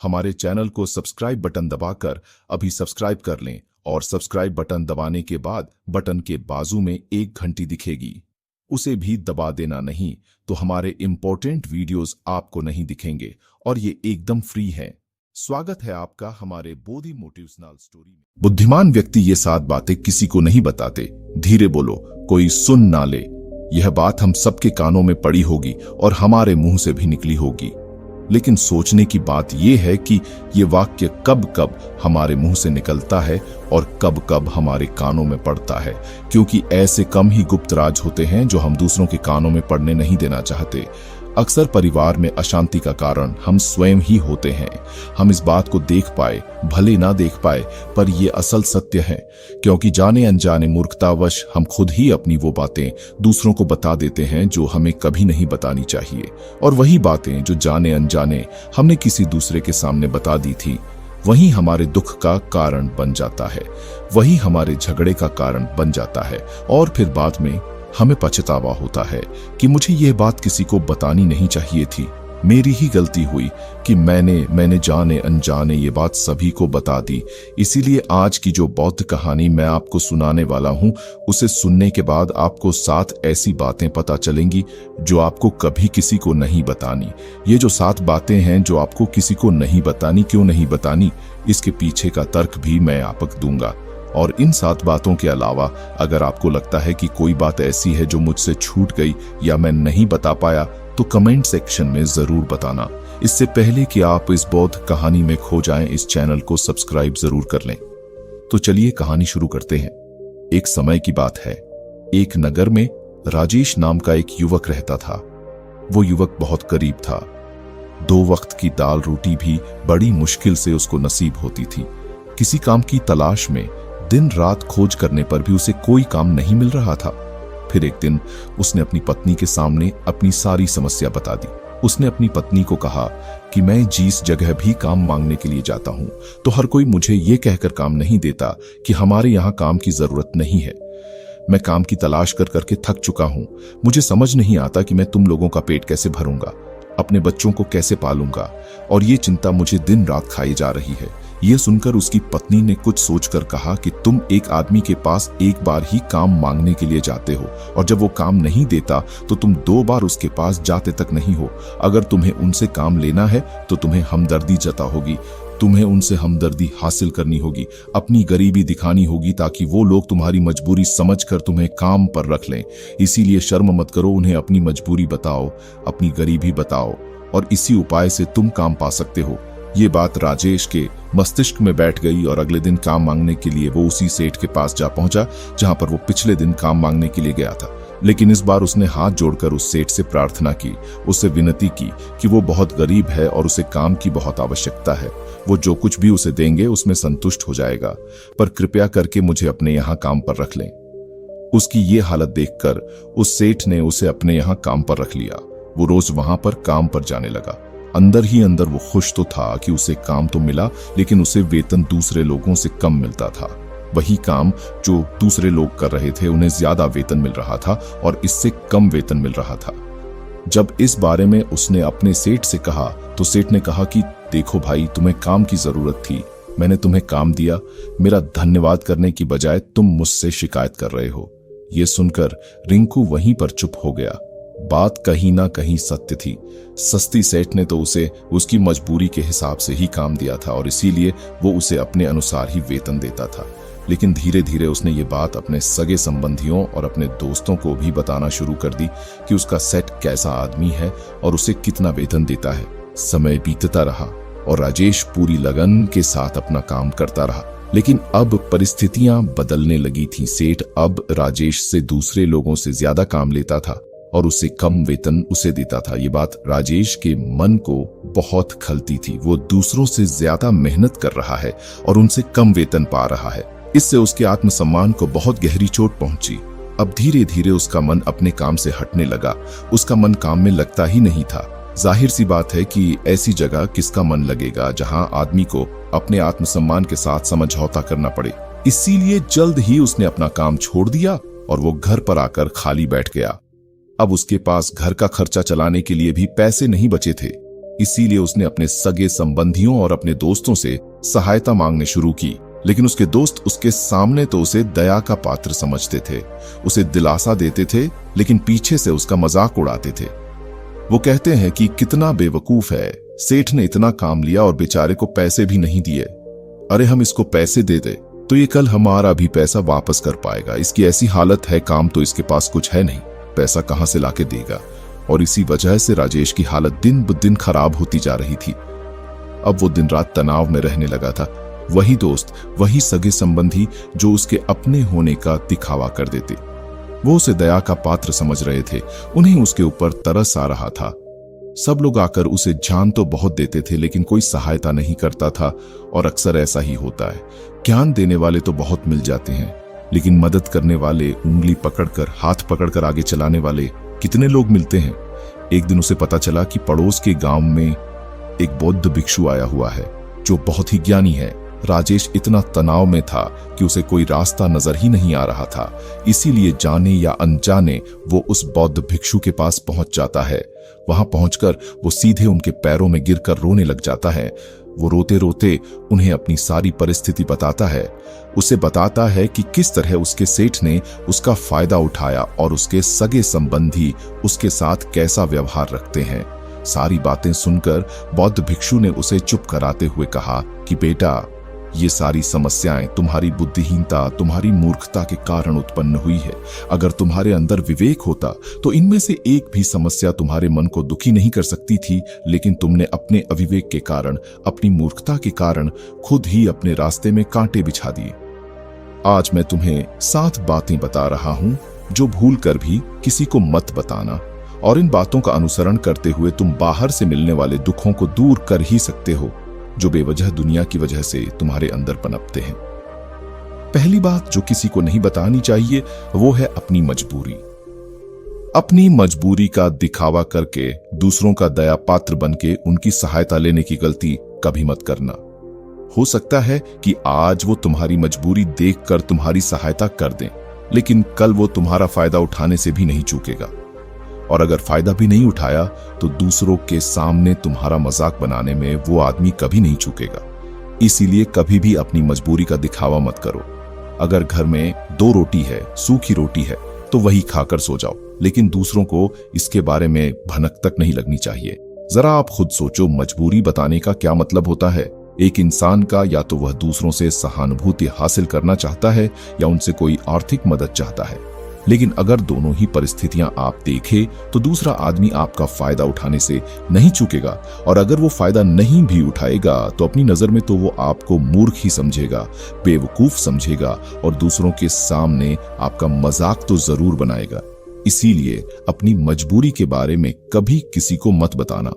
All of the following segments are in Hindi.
हमारे चैनल को सब्सक्राइब बटन दबाकर अभी सब्सक्राइब कर लें और सब्सक्राइब बटन दबाने के बाद बटन के बाजू में एक घंटी दिखेगी, उसे भी दबा देना नहीं तो हमारे इंपॉर्टेंट वीडियोस आपको नहीं दिखेंगे और ये एकदम फ्री है। स्वागत है आपका हमारे बोधी मोटिवेशनल स्टोरी में। बुद्धिमान व्यक्ति ये 7 बातें किसी को नहीं बताते। धीरे बोलो, कोई सुन ना ले। यह बात हम सबके कानों में पड़ी होगी और हमारे मुंह से भी निकली होगी, लेकिन सोचने की बात यह है कि ये वाक्य कब कब हमारे मुंह से निकलता है और कब कब हमारे कानों में पड़ता है, क्योंकि ऐसे कम ही गुप्त राज होते हैं जो हम दूसरों के कानों में पड़ने नहीं देना चाहते। अक्सर परिवार में अशांति का कारण हम स्वयं ही होते हैं। हम इस बात को देख पाए भले ना देख पाए, पर यह असल सत्य है, क्योंकि जाने अनजाने मूर्खतावश हम खुद ही अपनी वो बातें दूसरों को बता देते हैं जो हमें कभी नहीं बतानी चाहिए। और वही बातें जो जाने अनजाने हमने किसी दूसरे के सामने बता दी थी, वही हमारे दुख का कारण बन जाता है, वही हमारे झगड़े का कारण बन जाता है। और फिर बाद में हमें पछतावा होता है कि मुझे यह बात किसी को बतानी नहीं चाहिए थी, मेरी ही गलती हुई कि मैंने जाने अनजाने ये बात सभी को बता दी। इसीलिए आज की जो बौद्ध कहानी मैं आपको सुनाने वाला हूं, उसे सुनने के बाद आपको 7 ऐसी बातें पता चलेंगी जो आपको कभी किसी को नहीं बतानी। ये जो 7 बातें हैं जो आपको किसी को नहीं बतानी, क्यों नहीं बतानी, इसके पीछे का तर्क भी मैं आपको दूंगा। और इन 7 बातों के अलावा अगर आपको लगता है कि कोई बात ऐसी है जो मुझसे छूट गई या मैं नहीं बता पाया, तो कमेंट सेक्शन में जरूर बताना। इससे पहले कि आप इस बौद्ध कहानी में खो जाएं, इस चैनल को सब्सक्राइब जरूर कर लें। तो चलिए कहानी शुरू करते हैं। एक समय की बात है, एक नगर में राजेश नाम का एक युवक रहता था। वो युवक बहुत गरीब था। 2 वक्त की दाल रोटी भी बड़ी मुश्किल से उसको नसीब होती थी। किसी काम की तलाश में दिन रात खोज करने पर भी उसे कोई काम नहीं मिल रहा था। फिर एक दिन उसने अपनी पत्नी के सामने अपनी सारी समस्या बता दी। उसने अपनी पत्नी को कहा कि मैं जिस जगह भी काम मांगने के लिए जाता हूं, तो हर कोई मुझे ये कहकर काम नहीं देता कि हमारे यहाँ काम की जरूरत नहीं है। मैं काम की तलाश कर करके थक चुका हूं। मुझे समझ नहीं आता कि मैं तुम लोगों का पेट कैसे भरूंगा, अपने बच्चों को कैसे पालूंगा, और ये चिंता मुझे दिन रात खाई जा रही है। ये सुनकर उसकी पत्नी ने कुछ सोचकर कहा कि तुम एक आदमी के पास एक बार ही काम मांगने के लिए जाते हो, और जब वो काम नहीं देता तो तुम 2 बार उसके पास जाते तक नहीं हो। अगर तुम्हें उनसे काम लेना है तो तुम्हें हमदर्दी जता होगी, तुम्हें उनसे हमदर्दी हासिल करनी होगी, अपनी गरीबी दिखानी होगी, ताकि वो लोग तुम्हारी मजबूरी समझकर तुम्हें काम पर रख लें। इसीलिए शर्म मत करो, उन्हें अपनी मजबूरी बताओ, अपनी गरीबी बताओ, और इसी उपाय से तुम काम पा सकते हो। ये बात राजेश के मस्तिष्क में बैठ गई और अगले दिन काम मांगने के लिए वो उसी सेठ के पास जा पहुंचा जहां पर वो पिछले दिन काम मांगने के लिए गया था। लेकिन इस बार उसने हाथ जोड़कर उस सेठ से प्रार्थना की, उससे विनती की कि वो बहुत गरीब है और उसे काम की बहुत आवश्यकता है। वो जो कुछ भी उसे देंगे उसमें संतुष्ट हो जाएगा, पर कृपया करके मुझे अपने यहाँ काम पर रख लें। उसकी ये हालत देखकर उस सेठ ने उसे अपने यहाँ काम पर रख लिया। वो रोज वहां पर काम पर जाने लगा। अंदर ही अंदर वो खुश तो था कि उसे काम तो मिला, लेकिन उसे वेतन दूसरे लोगों से कम मिलता था। वही काम जो दूसरे लोग कर रहे थे, उन्हें ज्यादा वेतन मिल रहा था और इससे कम वेतन मिल रहा था। जब इस बारे में उसने अपने सेठ से कहा तो सेठ ने कहा कि देखो भाई, तुम्हें काम की जरूरत थी, मैंने तुम्हें काम दिया, मेरा धन्यवाद करने की बजाय तुम मुझसे शिकायत कर रहे हो। ये सुनकर रिंकू वहीं पर चुप हो गया। बात कहीं ना कहीं सत्य थी। सस्ती सेठ ने तो उसे उसकी मजबूरी के हिसाब से ही काम दिया था और इसीलिए वो उसे अपने अनुसार ही वेतन देता था। लेकिन धीरे धीरे उसने ये बात अपने सगे संबंधियों और अपने दोस्तों को भी बताना शुरू कर दी कि उसका सेठ कैसा आदमी है और उसे कितना वेतन देता है। समय बीतता रहा और राजेश पूरी लगन के साथ अपना काम करता रहा, लेकिन अब परिस्थितियां बदलने लगी थी। सेठ अब राजेश से दूसरे लोगों से ज्यादा काम लेता था और उससे कम वेतन उसे देता था। ये बात राजेश के मन को बहुत खलती थी। वो दूसरों से ज्यादा मेहनत कर रहा है और उनसे कम वेतन पा रहा है। इससे उसके आत्मसम्मान को बहुत गहरी चोट पहुंची। अब धीरे धीरे उसका मन अपने काम से हटने लगा। उसका मन काम में लगता ही नहीं था। जाहिर सी बात है कि ऐसी जगह किसका मन लगेगा जहां आदमी को अपने आत्मसम्मान के साथ समझौता करना पड़े। इसीलिए जल्द ही उसने अपना काम छोड़ दिया और वो घर पर आकर खाली बैठ गया। अब उसके पास घर का खर्चा चलाने के लिए भी पैसे नहीं बचे थे। इसीलिए उसने अपने सगे संबंधियों और अपने दोस्तों से सहायता मांगने शुरू की। लेकिन उसके दोस्त उसके सामने तो उसे दया का पात्र समझते थे, उसे दिलासा देते थे, लेकिन पीछे से उसका मजाक उड़ाते थे। वो कहते हैं कि कितना बेवकूफ है, सेठ ने इतना काम लिया और बेचारे को पैसे भी नहीं दिए। अरे हम इसको पैसे दे दे तो ये कल हमारा भी पैसा वापस कर पाएगा। इसकी ऐसी हालत है, काम तो इसके पास कुछ है नहीं, पैसा कहां से लाके देगा। और इसी वजह से राजेश की हालत दिन ब दिन खराब होती जा रही थी। अब वो दिन रात तनाव में रहने लगा था। वही दोस्त, वही सगे संबंधी जो उसके अपने होने का दिखावा कर देते, वो उसे दया का पात्र समझ रहे थे। उन्हें उसके ऊपर तरस आ रहा था। सब लोग आकर उसे जान तो बहुत देते थे, लेकिन कोई सहायता नहीं करता था। और अक्सर ऐसा ही होता है, ज्ञान देने वाले तो बहुत मिल जाते हैं, लेकिन मदद करने वाले, उंगली पकड़कर, हाथ पकड़कर आगे चलाने वाले कितने लोग मिलते हैं। एक दिन उसे पता चला कि पड़ोस के गांव में एक बौद्ध भिक्षु आया हुआ है जो बहुत ही ज्ञानी है। राजेश इतना तनाव में था कि उसे कोई रास्ता नजर ही नहीं आ रहा था। इसीलिए जाने या अनजाने वो उस बौद्ध भिक्षु के पास पहुंच जाता है। वहां पहुंचकर वो सीधे उनके पैरों में गिरकर रोने लग जाता है। वो रोते रोते उन्हें अपनी सारी परिस्थिति बताता है। उसे बताता है कि किस तरह उसके सेठ ने उसका फायदा उठाया और उसके सगे संबंधी उसके साथ कैसा व्यवहार रखते हैं। सारी बातें सुनकर बौद्ध भिक्षु ने उसे चुप कराते हुए कहा कि बेटा, ये सारी समस्याएं तुम्हारी बुद्धिहीनता, तुम्हारी मूर्खता के कारण उत्पन्न हुई है। अगर तुम्हारे अंदर विवेक होता तो इनमें से एक भी समस्या तुम्हारे मन को दुखी नहीं कर सकती थी, लेकिन तुमने अपने अविवेक के कारण, अपनी मूर्खता के कारण खुद ही अपने रास्ते में कांटे बिछा दिए। आज मैं तुम्हें 7 बातें बता रहा हूं जो भूल कर भी किसी को मत बताना, और इन बातों का अनुसरण करते हुए तुम बाहर से मिलने वाले दुखों को दूर कर ही सकते हो जो बेवजह दुनिया की वजह से तुम्हारे अंदर पनपते हैं। पहली बात जो किसी को नहीं बतानी चाहिए वो है अपनी मजबूरी। अपनी मजबूरी का दिखावा करके दूसरों का दया पात्र बनके उनकी सहायता लेने की गलती कभी मत करना। हो सकता है कि आज वो तुम्हारी मजबूरी देखकर तुम्हारी सहायता कर दें, लेकिन कल वो तुम्हारा फायदा उठाने से भी नहीं चूकेगा। और अगर फायदा भी नहीं उठाया तो दूसरों के सामने तुम्हारा मजाक बनाने में वो आदमी कभी नहीं चूकेगा। इसीलिए कभी भी अपनी मजबूरी का दिखावा मत करो। अगर घर में 2 रोटी है, सूखी रोटी है, तो वही खाकर सो जाओ, लेकिन दूसरों को इसके बारे में भनक तक नहीं लगनी चाहिए। जरा आप खुद सोचो, मजबूरी बताने का क्या मतलब होता है। एक इंसान का या तो वह दूसरों से सहानुभूति हासिल करना चाहता है या उनसे कोई आर्थिक मदद चाहता है। लेकिन अगर दोनों ही परिस्थितियां आप देखें तो दूसरा आदमी आपका फायदा उठाने से नहीं चूकेगा, और अगर वो फायदा नहीं भी उठाएगा तो अपनी नजर में तो वो आपको मूर्ख ही समझेगा, बेवकूफ समझेगा, और दूसरों के सामने आपका मजाक तो जरूर बनाएगा। इसीलिए अपनी मजबूरी के बारे में कभी किसी को मत बताना।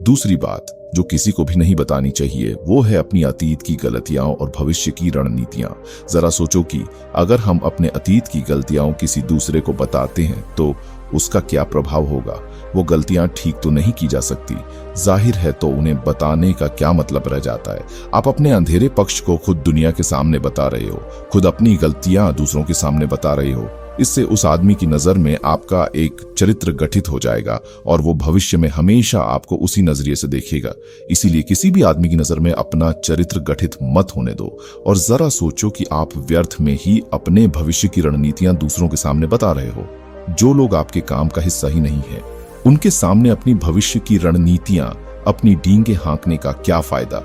दूसरी बात जो किसी को भी नहीं बतानी चाहिए वो है अपनी अतीत की गलतियां और भविष्य की रणनीतियां। जरा सोचो कि अगर हम अपने अतीत की गलतियां किसी दूसरे को बताते हैं तो उसका क्या प्रभाव होगा। वो गलतियां ठीक तो नहीं की जा सकती, जाहिर है, तो उन्हें बताने का क्या मतलब रह जाता है। आप अपने अंधेरे पक्ष को खुद दुनिया के सामने बता रहे हो, खुद अपनी गलतियां दूसरों के सामने बता रहे हो। इससे उस आदमी की नजर में आपका एक चरित्र गठित हो जाएगा और वो भविष्य में हमेशा आपको उसी नजरिए से देखेगा। इसीलिए किसी भी आदमी की नजर में अपना चरित्र गठित मत होने दो, और जरा सोचो कि आप व्यर्थ में ही अपने भविष्य की रणनीतियां दूसरों के सामने बता रहे हो। जो लोग आपके काम का हिस्सा ही नहीं है, उनके सामने अपनी भविष्य की रणनीतियां, अपनी डींगे हाँकने का क्या फायदा।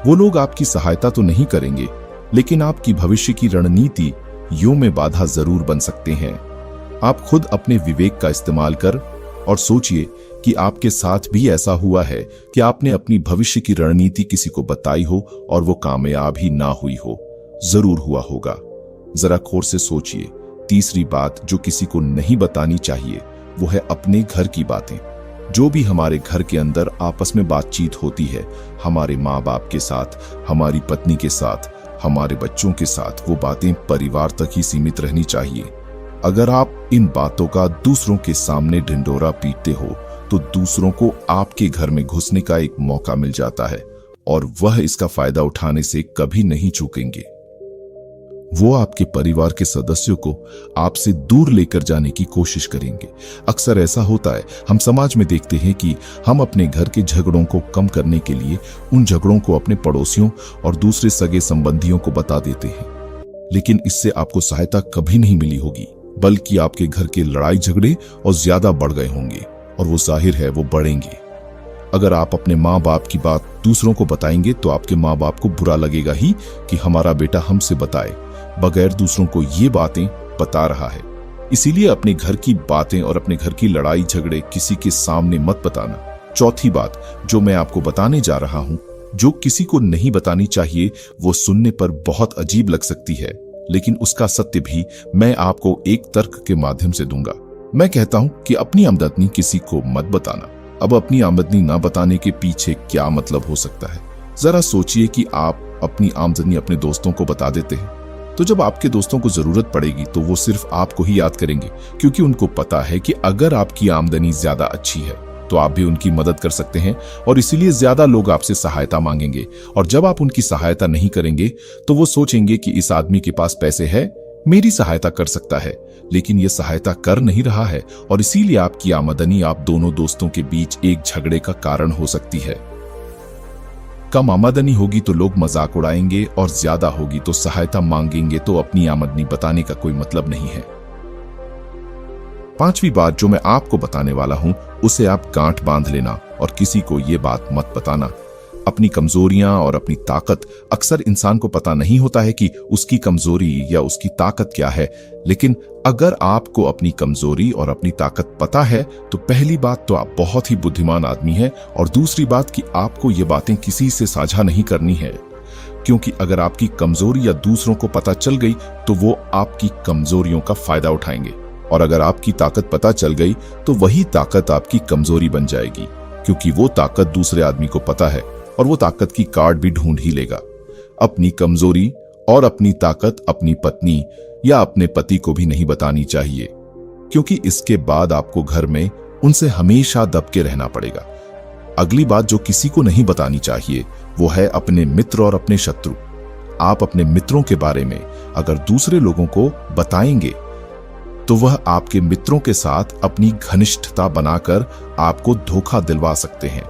वो लोग आपकी सहायता तो नहीं करेंगे, लेकिन आपकी भविष्य की रणनीति यों में बाधा जरूर बन सकते हैं। आप खुद अपने विवेक का इस्तेमाल कर और सोचिए कि आपके साथ भी ऐसा हुआ है कि आपने अपनी भविष्य की रणनीति किसी को बताई हो और वो कामयाब ही ना हुई हो। जरूर हुआ होगा, जरा गौर से सोचिए। तीसरी बात जो किसी को नहीं बतानी चाहिए वो है अपने घर की बातें। जो भी हमारे घर के अंदर आपस में बातचीत होती है, हमारे माँ बाप के साथ, हमारी पत्नी के साथ, हमारे बच्चों के साथ, वो बातें परिवार तक ही सीमित रहनी चाहिए। अगर आप इन बातों का दूसरों के सामने ढिंढोरा पीटते हो तो दूसरों को आपके घर में घुसने का एक मौका मिल जाता है और वह इसका फायदा उठाने से कभी नहीं चूकेंगे। वो आपके परिवार के सदस्यों को आपसे दूर लेकर जाने की कोशिश करेंगे। अक्सर ऐसा होता है, हम समाज में देखते हैं कि हम अपने घर के झगड़ों को कम करने के लिए उन झगड़ों को अपने पड़ोसियों और दूसरे सगे संबंधियों को बता देते हैं, लेकिन इससे आपको सहायता कभी नहीं मिली होगी, बल्कि आपके घर के लड़ाई झगड़े और ज्यादा बढ़ गए होंगे, और वो जाहिर है वो बढ़ेंगे। अगर आप अपने माँ बाप की बात दूसरों को बताएंगे तो आपके माँ बाप को बुरा लगेगा ही कि हमारा बेटा हमसे बताए बगैर दूसरों को ये बातें बता रहा है। इसीलिए अपने घर की बातें और अपने घर की लड़ाई झगड़े किसी के सामने मत बताना। चौथी बात जो मैं आपको बताने जा रहा हूं, जो किसी को नहीं बतानी चाहिए, वो सुनने पर बहुत अजीब लग सकती है, लेकिन उसका सत्य भी मैं आपको एक तर्क के माध्यम से दूंगा। मैं कहता हूं कि अपनी आमदनी किसी को मत बताना। अब अपनी आमदनी ना बताने के पीछे क्या मतलब हो सकता है? जरा सोचिए कि आप अपनी आमदनी अपने दोस्तों को बता देते हैं, तो जब आपके दोस्तों को जरूरत पड़ेगी तो वो सिर्फ आपको ही याद करेंगे, क्योंकि उनको पता है कि अगर आपकी आमदनी ज्यादा अच्छी है तो आप भी उनकी मदद कर सकते हैं, और इसीलिए ज्यादा लोग आपसे सहायता मांगेंगे। और जब आप उनकी सहायता नहीं करेंगे तो वो सोचेंगे कि इस आदमी के पास पैसे है, मेरी सहायता कर सकता है, लेकिन ये सहायता कर नहीं रहा है, और इसीलिए आपकी आमदनी आप दोनों दोस्तों के बीच एक झगड़े का कारण हो सकती है। कम आमदनी होगी तो लोग मजाक उड़ाएंगे, और ज्यादा होगी तो सहायता मांगेंगे, तो अपनी आमदनी बताने का कोई मतलब नहीं है। पांचवी बात जो मैं आपको बताने वाला हूं, उसे आप गांठ बांध लेना और किसी को ये बात मत बताना। अपनी कमजोरियां और अपनी ताकत, अक्सर इंसान को पता नहीं होता है कि उसकी कमजोरी या उसकी ताकत क्या है, लेकिन अगर आपको अपनी कमजोरी और अपनी ताकत पता है तो पहली बात तो आप बहुत ही बुद्धिमान आदमी हैं, और दूसरी बात कि आपको ये बातें किसी से साझा नहीं करनी है, क्योंकि अगर आपकी कमजोरी या दूसरों को पता चल गई तो वो आपकी कमजोरियों का फायदा उठाएंगे, और अगर आपकी ताकत पता चल गई तो वही ताकत आपकी कमजोरी बन जाएगी, क्योंकि वो ताकत दूसरे आदमी को पता है और वो ताकत की कार्ड भी ढूंढ ही लेगा। अपनी कमजोरी और अपनी ताकत अपनी पत्नी या अपने पति को भी नहीं बतानी चाहिए, क्योंकि इसके बाद आपको घर में उनसे हमेशा दब के रहना पड़ेगा। अगली बात जो किसी को नहीं बतानी चाहिए वो है अपने मित्र और अपने शत्रु। आप अपने मित्रों के बारे में अगर दूसरे लोगों को बताएंगे तो वह आपके मित्रों के साथ अपनी घनिष्ठता बनाकर आपको धोखा दिलवा सकते हैं,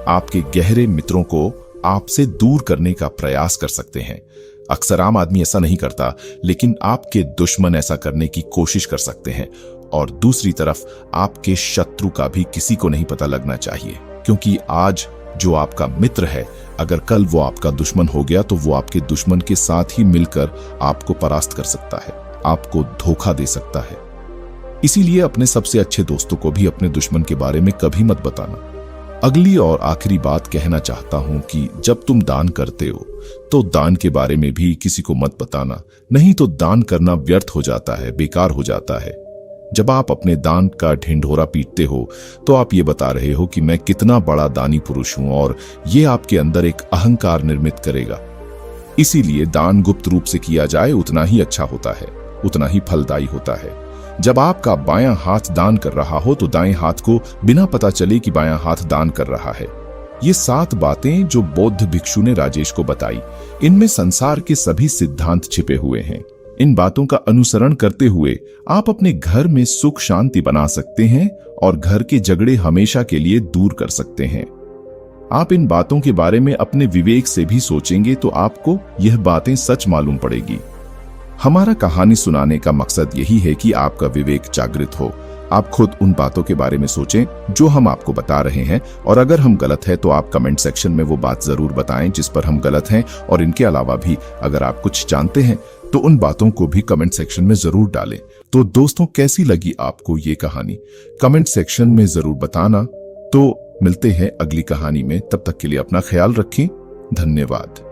आपके गहरे मित्रों को आपसे दूर करने का प्रयास कर सकते हैं। अक्सर आम आदमी ऐसा नहीं करता, लेकिन आपके दुश्मन ऐसा करने की कोशिश कर सकते हैं। और दूसरी तरफ आपके शत्रु का भी किसी को नहीं पता लगना चाहिए, क्योंकि आज जो आपका मित्र है, अगर कल वो आपका दुश्मन हो गया तो वो आपके दुश्मन के साथ ही मिलकर आपको परास्त कर सकता है, आपको धोखा दे सकता है। इसीलिए अपने सबसे अच्छे दोस्तों को भी अपने दुश्मन के बारे में कभी मत बताना। अगली और आखिरी बात कहना चाहता हूं कि जब तुम दान करते हो तो दान के बारे में भी किसी को मत बताना, नहीं तो दान करना व्यर्थ हो जाता है, बेकार हो जाता है। जब आप अपने दान का ढिंढोरा पीटते हो तो आप ये बता रहे हो कि मैं कितना बड़ा दानी पुरुष हूं, और ये आपके अंदर एक अहंकार निर्मित करेगा। इसीलिए दान गुप्त रूप से किया जाए उतना ही अच्छा होता है, उतना ही फलदायी होता है। जब आपका बायां हाथ दान कर रहा हो तो दाएं हाथ को बिना पता चले कि बायां हाथ दान कर रहा है। ये 7 बातें जो बौद्ध भिक्षु ने राजेश को बताई, इनमें संसार के सभी सिद्धांत छिपे हुए हैं। इन बातों का अनुसरण करते हुए आप अपने घर में सुख शांति बना सकते हैं और घर के झगड़े हमेशा के लिए दूर कर सकते हैं। आप इन बातों के बारे में अपने विवेक से भी सोचेंगे तो आपको यह बातें सच मालूम पड़ेगी। हमारा कहानी सुनाने का मकसद यही है कि आपका विवेक जागृत हो। आप खुद उन बातों के बारे में सोचें जो हम आपको बता रहे हैं, और अगर हम गलत हैं तो आप कमेंट सेक्शन में वो बात जरूर बताएं जिस पर हम गलत हैं। और इनके अलावा भी अगर आप कुछ जानते हैं तो उन बातों को भी कमेंट सेक्शन में जरूर डालें। तो दोस्तों, कैसी लगी आपको ये कहानी? कमेंट सेक्शन में जरूर बताना। तो मिलते हैं अगली कहानी में, तब तक के लिए अपना ख्याल रखें। धन्यवाद।